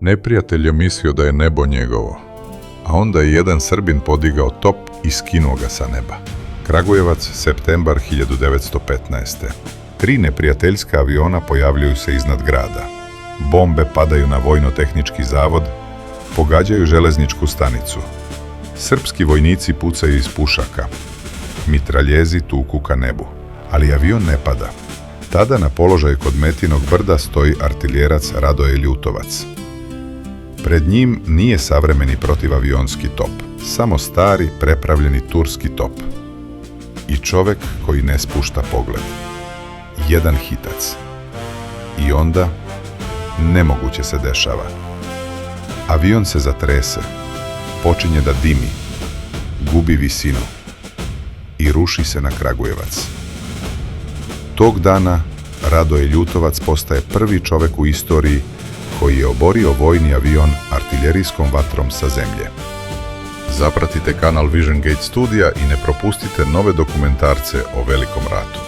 Neprijatelj je mislio da je nebo njegovo, a onda je jedan Srbin podigao top i skinuo ga sa neba. Kragujevac, septembar 1915. 3 neprijateljska aviona pojavljuju se iznad grada. Bombe padaju na Vojno-tehnički zavod, pogađaju železničku stanicu. Srpski vojnici pucaju iz pušaka. Mitraljezi tuku ka nebu, ali avion ne pada. Tada na položaju kod Metinog brda stoji artiljerac Radoje Ljutovac. Pred njim nije savremeni protivavionski top, samo stari, prepravljeni turski top. I čovek koji ne spušta pogled. Jedan hitac. I onda nemoguće se dešava. Avion se zatrese, počinje da dimi, gubi visinu i ruši se na Kragujevac. Tog dana Radoje Ljutovac postaje prvi čovek u istoriji koji je oborio vojni avion artiljerijskom vatrom sa zemlje. Zapratite kanal Vision Gate Studija i ne propustite nove dokumentarce o Velikom ratu.